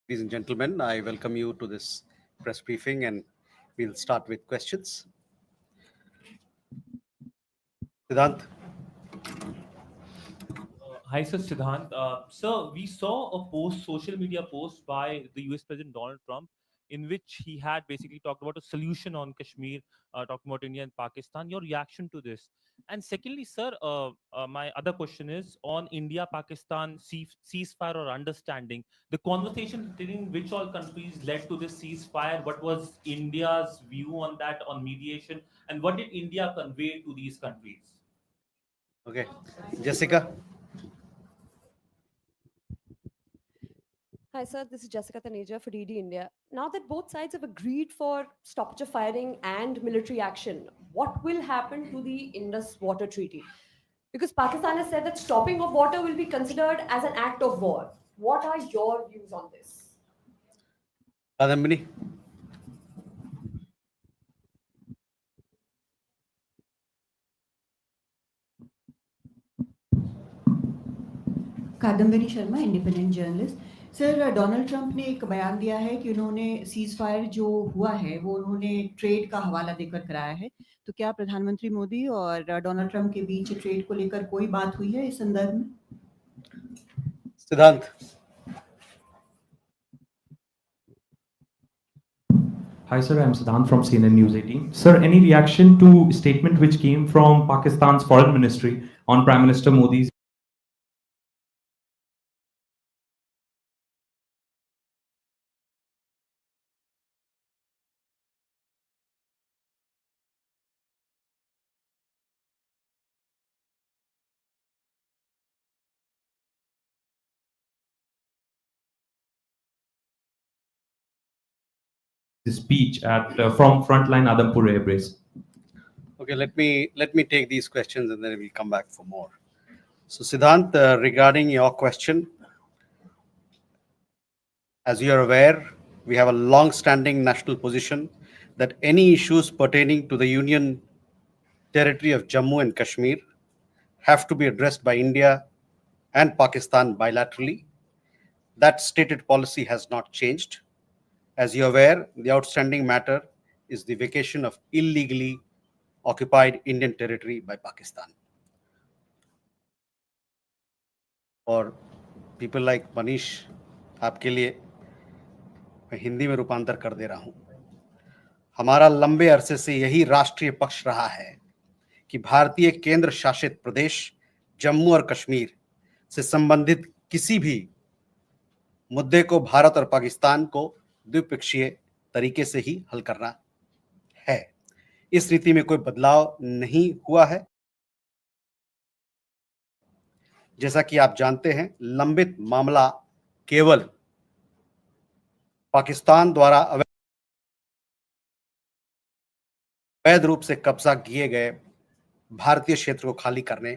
Ladies and gentlemen, I welcome you to this press briefing and we'll start with questions. Siddhant, Hi, Sir Siddhant. Sir, we saw a social media post by the US President Donald Trump, in which he had basically talked about a solution on Kashmir, talking about India and Pakistan. Your reaction to this? And secondly, sir, my other question is on India-Pakistan ceasefire or understanding. The conversation between which all countries led to this ceasefire. What was India's view on that, on mediation, and what did India convey to these countries? okay. Jessica, Hi, sir. This is Jessica Taneja for DD India. Now that both sides have agreed for stoppage of firing and military action, what will happen to the Indus Water Treaty? Because Pakistan has said that stopping of water will be considered as an act of war. What are your views on this? Kadambini, Kadambari Sharma independent journalist sir Donald Trump ने एक बयान दिया है कि उन्होंने cease fire जो हुआ है वो उन्होंने ट्रेड का हवाला देकर कराया है तो क्या प्रधानमंत्री मोदी और डोनाल्ड ट्रंप के बीच ट्रेड को लेकर कोई बात हुई है इस संदर्भ में Siddhant, Hi, sir. I'm Siddhant from CNN News 18. Sir, any reaction to statement which came from Pakistan's foreign ministry on Prime Minister Modi's speech at from Frontline Adampur Air Base? okay. Let me take these questions and then we'll come back for more. So, Siddhant, regarding your question, as you are aware, we have a long-standing national position that any issues pertaining to the Union territory of Jammu and Kashmir have to be addressed by India and Pakistan bilaterally. That stated policy has not changed. As you're aware, the outstanding matter is the vacation of illegally occupied Indian territory by Pakistan. और people like Manish, आपके लिए मैं हिंदी में रूपांतर कर दे रहा हूं. हमारा लंबे अरसे से यही राष्ट्रीय पक्ष रहा है कि भारतीय केंद्र शासित प्रदेश जम्मू और कश्मीर से संबंधित किसी भी मुद्दे को भारत और पाकिस्तान को द्विपक्षीय तरीके से ही हल करना है. इस नीति में कोई बदलाव नहीं हुआ है. जैसा कि आप जानते हैं, लंबित मामला केवल पाकिस्तान द्वारा अवैध रूप से कब्जा किए गए भारतीय क्षेत्र को खाली करने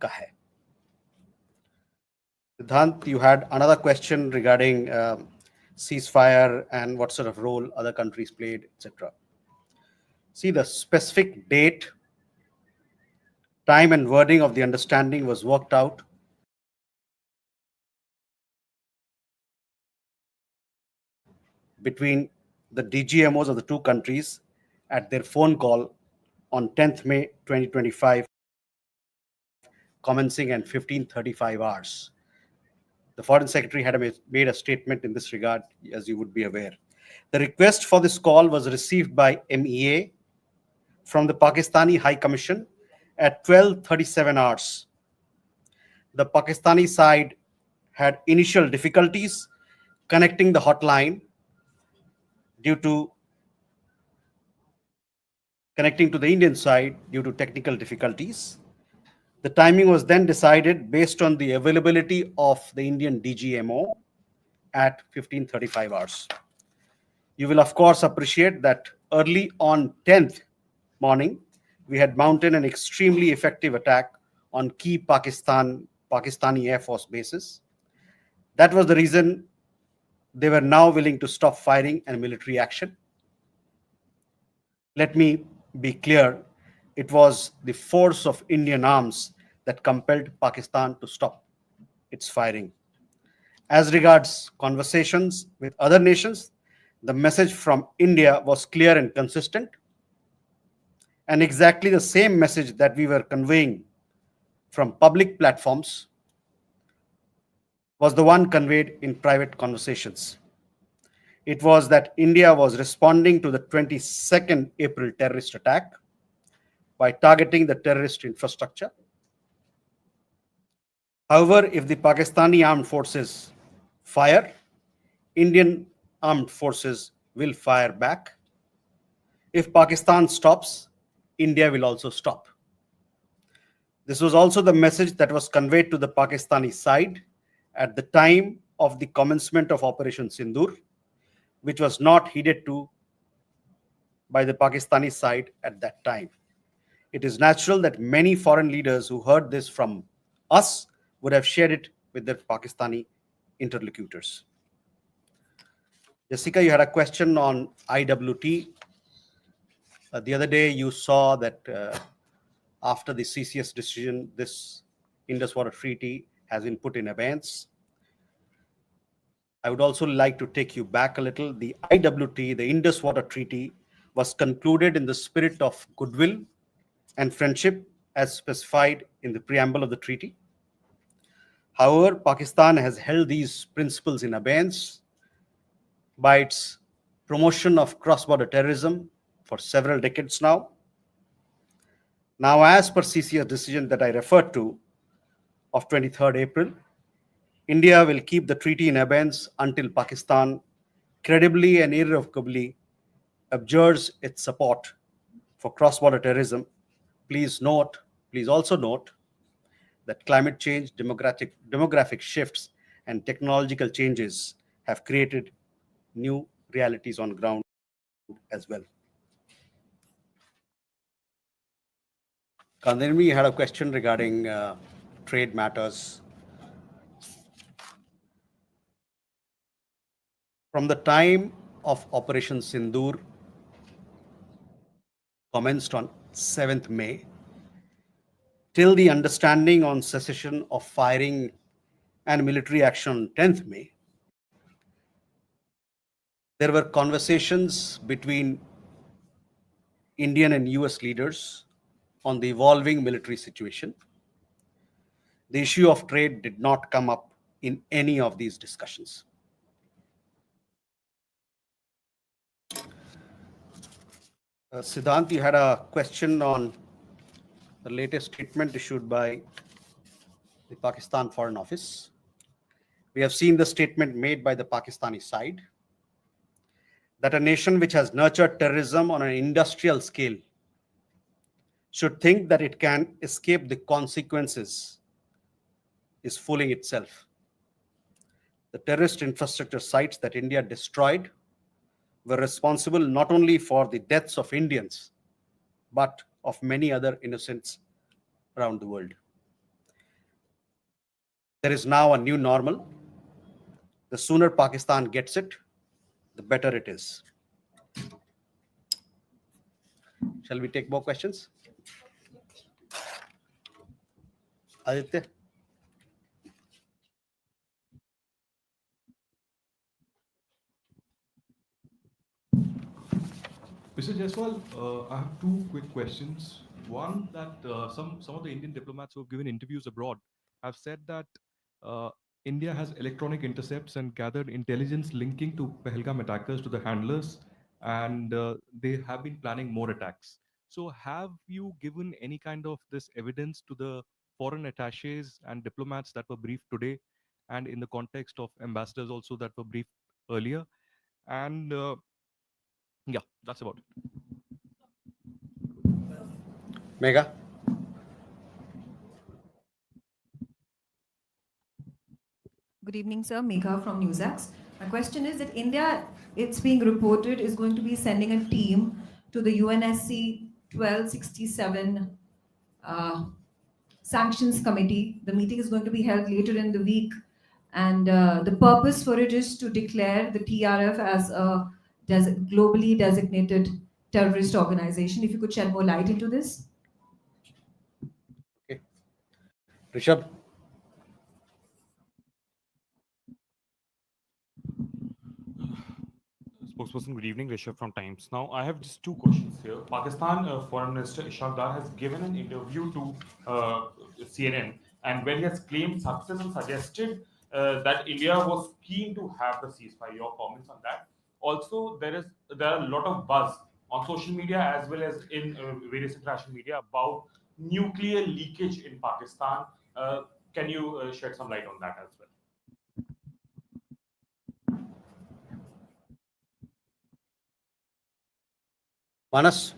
का है. Siddhant, you had another question regarding ceasefire and what sort of role other countries played, etc. See, the specific date, time, and wording of the understanding was worked out between the DGMOs of the two countries at their phone call on 10th May 2025, commencing at 15:35 hours. The Foreign Secretary had made a statement in this regard, as you would be aware. The request for this call was received by MEA from the Pakistani High Commission at 12:37 hours. The Pakistani side had initial difficulties connecting the hotline connecting to the Indian side due to technical difficulties. The timing was then decided based on the availability of the Indian DGMO at 15:35 hours. You will of course appreciate that early on 10th morning, we had mounted an extremely effective attack on key Pakistani Air Force bases. That was the reason they were now willing to stop firing and military action. Let me be clear, it was the force of Indian arms that compelled Pakistan to stop its firing. As regards conversations with other nations, the message from India was clear and consistent, and exactly the same message that we were conveying from public platforms was the one conveyed in private conversations. It was that India was responding to the 22nd April terrorist attack by targeting the terrorist infrastructure. However, if the Pakistani armed forces fire, Indian armed forces will fire back. If Pakistan stops, India will also stop. This was also the message that was conveyed to the Pakistani side at the time of the commencement of Operation Sindoor, which was not heeded to by the Pakistani side at that time. It is natural that many foreign leaders who heard this from us would have shared it with their Pakistani interlocutors. Jessica, you had a question on IWT. The other day, you saw that after the CCS decision, this Indus Water Treaty has been put in abeyance. I would also like to take you back a little. The IWT, the Indus Water Treaty, was concluded in the spirit of goodwill and friendship as specified in the preamble of the treaty. However, Pakistan has held these principles in abeyance by its promotion of cross-border terrorism for several decades now. Now, as per CCS decision that I referred to of 23rd April, India will keep the treaty in abeyance until Pakistan credibly and irrevocably abjures its support for cross-border terrorism. Please also note that climate change, demographic shifts, and technological changes have created new realities on ground as well. Kandanmi had a question regarding trade matters. From the time of Operation Sindoor commenced on 7th May till the understanding on cessation of firing and military action on 10th May, there were conversations between Indian and US leaders on the evolving military situation. The issue of trade did not come up in any of these discussions. Siddhant, you had a question on the latest statement issued by the Pakistan Foreign Office. We have seen the statement made by the Pakistani side that a nation which has nurtured terrorism on an industrial scale should think that it can escape the consequences is fooling itself. The terrorist infrastructure sites that India destroyed were responsible not only for the deaths of Indians, but of many other innocents around the world. There is now a new normal. The sooner Pakistan gets it, the better it is. Shall we take more questions? Aditya? Mr. Jaiswal, I have two quick questions. One, that some of the Indian diplomats who have given interviews abroad have said that uh, India has electronic intercepts and gathered intelligence linking to Pahalgam attackers to the handlers, and they have been planning more attacks. So, have you given any kind of this evidence to the foreign attaches and diplomats that were briefed today, and in the context of ambassadors also that were briefed earlier? And yeah, that's about it. Megha? Good evening, sir. Megha from NewsAx. My question is that India, it's being reported, is going to be sending a team to the UNSC 1267 Sanctions Committee. The meeting is going to be held later in the week. And the purpose for it is to declare the TRF as a globally designated terrorist organization. If you could shed more light into this. Okay. Rishabh? Spokesperson, good evening. Rishabh from Times. Now, I have just two questions here. Pakistan Foreign Minister Ishaq Dar has given an interview to CNN, and where he has claimed success and suggested that India was keen to have the ceasefire. Your comments on that? Also, there are a lot of buzz on social media as well as in various international media about nuclear leakage in Pakistan. Uh, can you shed some light on that as well? Manas?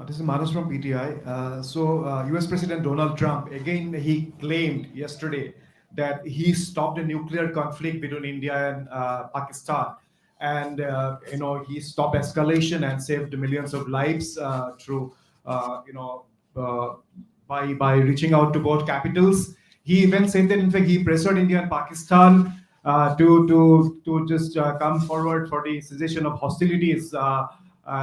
This is Manas from PTI. US President Donald Trump, again, he claimed yesterday that he stopped a nuclear conflict between India and Pakistan. And, he stopped escalation and saved millions of lives through, uh, by reaching out to both capitals. He even said that, in fact, he pressured India and Pakistan to just come forward for the cessation of hostilities.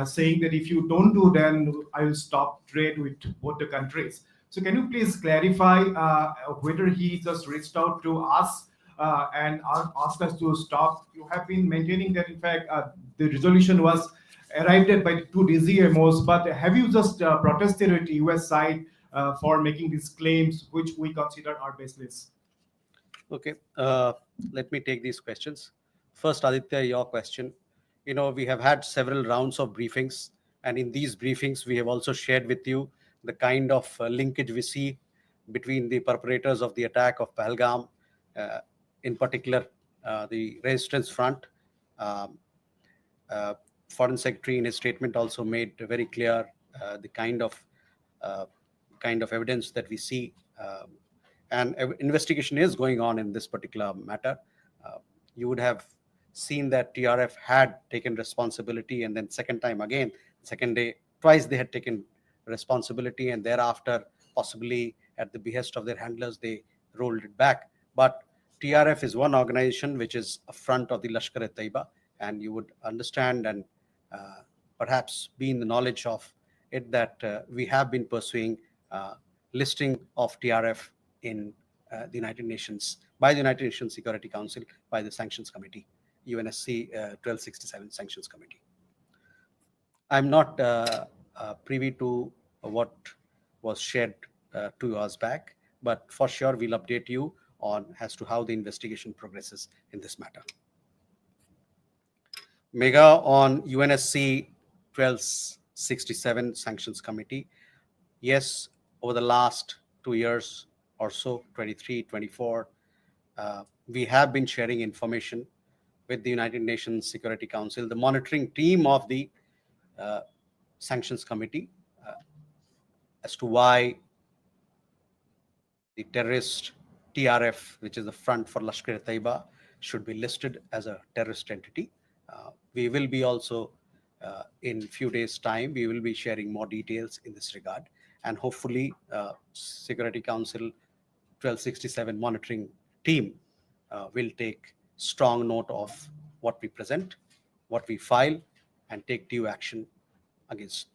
Saying that if you don't do, then I will stop trade with both the countries. So can you please clarify whether he just reached out to us and asked us to stop? You have been maintaining that, in fact, the resolution was arrived at by two DCMOs, but have you just protested at US side for making these claims, which we consider are baseless? Okay, let me take these questions. First, Aditya, your question. We have had several rounds of briefings, and in these briefings, we have also shared with you the kind of linkage we see between the perpetrators of the attack of Pahalgam, uh, in particular, the Resistance Front. Um, uh, Foreign Secretary in his statement also made very clear the uh, kind of evidence that we see, and investigation is going on in this particular matter. Uh, you would have seen that TRF had taken responsibility, and then second time again, second day, twice they had taken responsibility, and thereafter, possibly at the behest of their handlers, they rolled it back. But TRF is one organization which is a front of the Lashkar-e-Taiba, and you would understand and uh, perhaps be in the knowledge of it that we have been pursuing listing of TRF in the United Nations, by the United Nations Security Council, by the Sanctions Committee, UNSC 1267 Sanctions Committee. I'm not privy to what was shared 2 hours back, but for sure we'll update you on as to how the investigation progresses in this matter. Mega on UNSC 1267 Sanctions Committee. Yes, over the last 2 years or so, 23, 24, we have been sharing information with the United Nations Security Council, the monitoring team of the Sanctions Committee, as to why the terrorist TRF, which is the Front for Lashkar-e-Taiba, should be listed as a terrorist entity. We will be also, in few days' time, we will be sharing more details in this regard. And hopefully, Security Council 1267 monitoring team will take strong note of what we present, what we file, and take due action against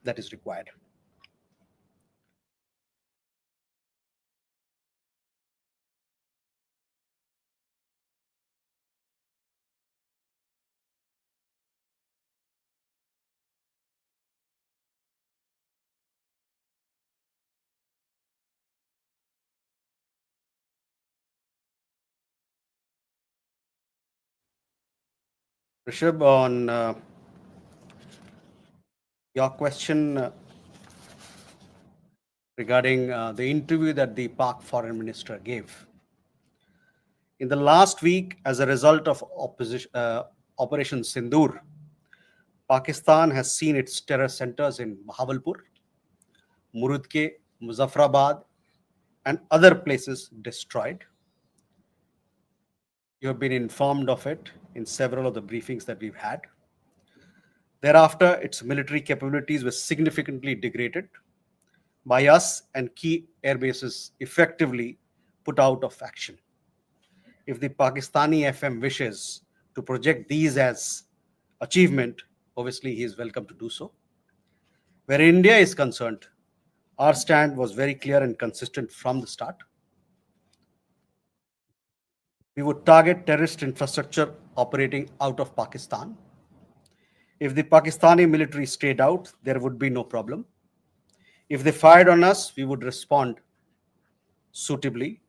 that is required. Rishabh, on your question regarding the interview that the Pak foreign minister gave. In the last week, as a result of Operation Sindoor, Pakistan has seen its terror centers in Bahawalpur, Murudke, Muzaffarabad, and other places destroyed. You have been informed of it in several of the briefings that we've had. Thereafter, its military capabilities were significantly degraded by us, and key air bases effectively put out of action. If the Pakistani FM wishes to project these as achievement, obviously he is welcome to do so. Where India is concerned, our stand was very clear and consistent from the start. We would target terrorist infrastructure operating out of Pakistan. If the Pakistani military stayed out, there would be no problem. If they fired on us, we would respond suitably.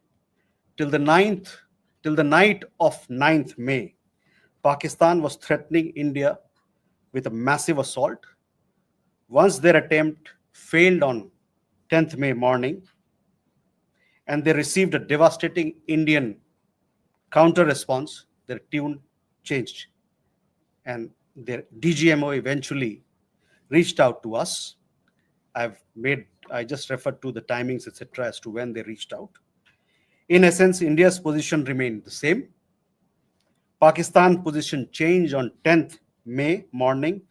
Till the 9th, till the night of 9th May, Pakistan was threatening India with a massive assault. Once their attempt failed on 10th May morning, and they received a devastating Indian counter response, their tune changed. And their DGMO eventually reached out to us. I just referred to the timings, etc., as to when they reached out. In essence, India's position remained the same. Pakistan position changed on 10th May morning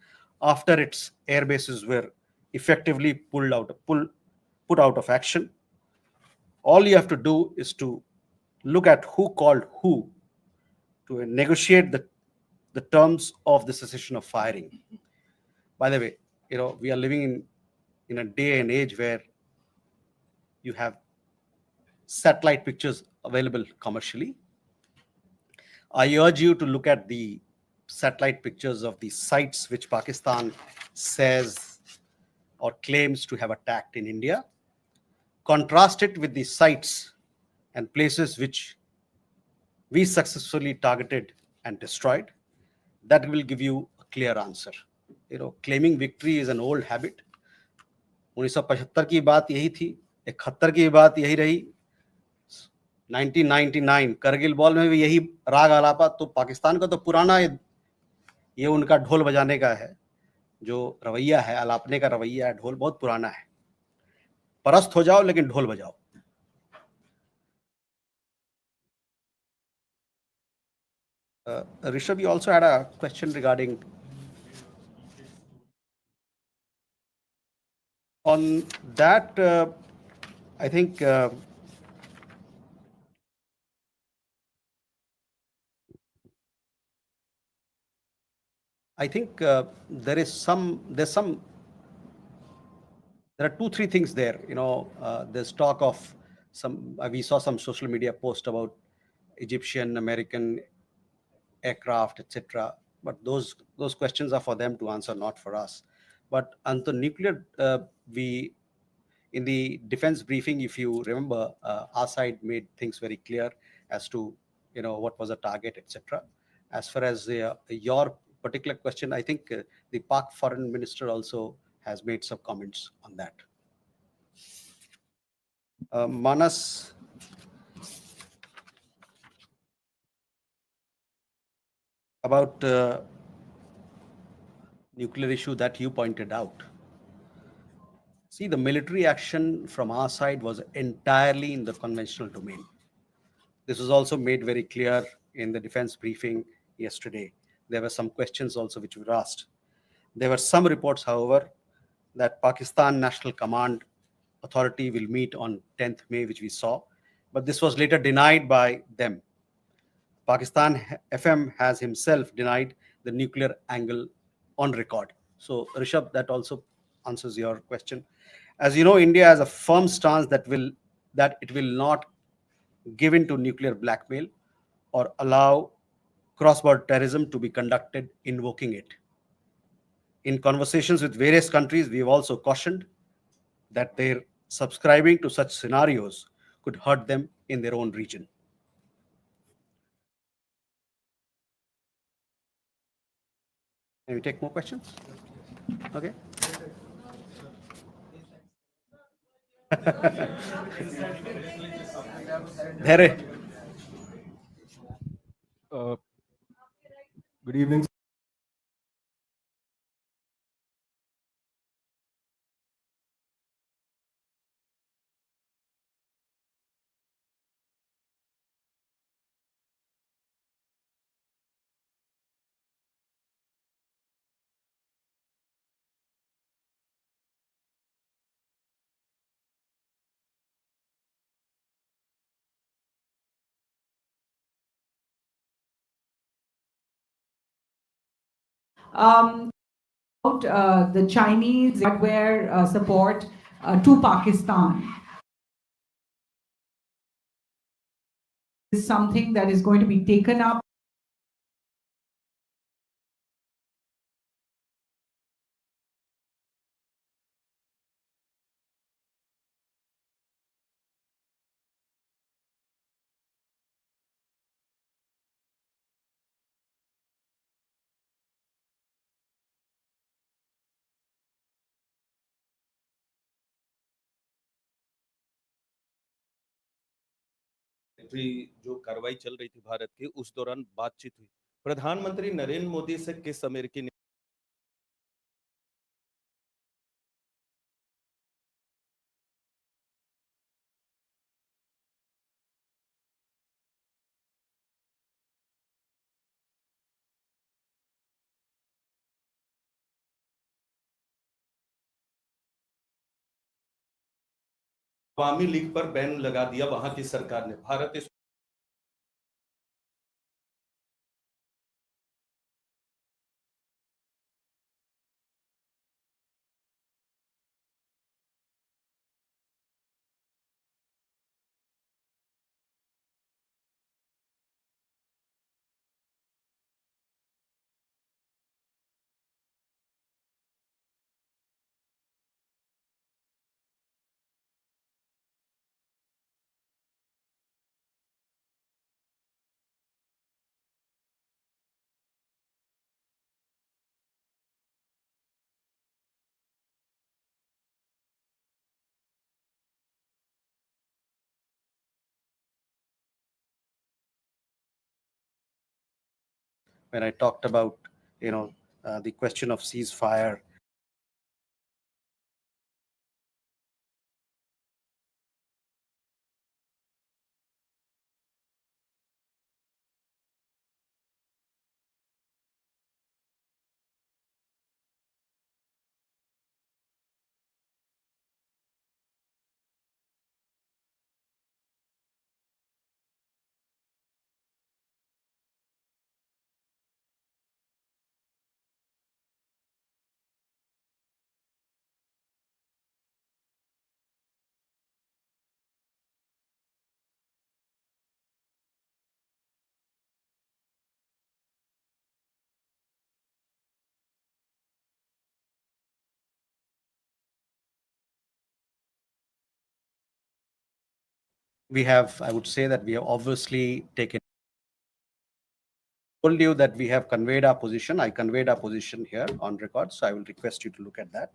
after its air bases were effectively put out of action. All you have to do is to look at who called who to negotiate the terms of the cessation of firing. By the way, we are living in a day and age where you have satellite pictures available commercially. I urge you to look at the satellite pictures of the sites which Pakistan says or claims to have attacked in India. Contrast it with the sites and places which we successfully targeted and destroyed. That will give you a clear answer. Claiming victory is an old habit. 1975 की बात यही थी, 71 की बात यही रही, 1999 Kargil ball में भी यही राग आलापा. तो पाकिस्तान का तो पुराना ये उनका ढोल बजाने का है, जो रवैया है, आलापने का रवैया है, ढोल बहुत पुराना है. परस्त हो जाओ लेकिन ढोल बजाओ. Rishabh, you also had a question regarding on that. I think there are 2-3 things there. There's talk of some. We saw some social media post about Egyptian, American aircraft, etc. But those questions are for them to answer, not for us. But on the nuclear, we in the defense briefing, if you remember, our side made things very clear as to what was the target, etc. As far as your particular question, I think the Pak foreign minister also has made some comments on that. Manas, about nuclear issue that you pointed out. See, the military action from our side was entirely in the conventional domain. This was also made very clear in the defense briefing yesterday. There were some questions also which were asked. There were some reports, however, that Pakistan National Command Authority will meet on 10th May, which we saw, but this was later denied by them. Pakistan FM has himself denied the nuclear angle on record. So, Rishabh, that also answers your question. As you know, India has a firm stance that it will not give in to nuclear blackmail or allow cross-border terrorism to be conducted invoking it. In conversations with various countries, we have also cautioned that their subscribing to such scenarios could hurt them in their own region. Can we take more questions? Okay. There. Good evening. About the Chinese hardware support to Pakistan. is something that is going to be taken up. जो कार्रवाई चल रही थी भारत की, उस दौरान बातचीत हुई। प्रधानमंत्री नरेंद्र मोदी से किस अमेरिकी अवामी लीग पर बैन लगा दिया वहां की सरकार ने? भारत इस when I talked about, the question of ceasefire. We have, I would say that we have obviously taken, told you that we have conveyed our position. I conveyed our position here on record, so I will request you to look at that.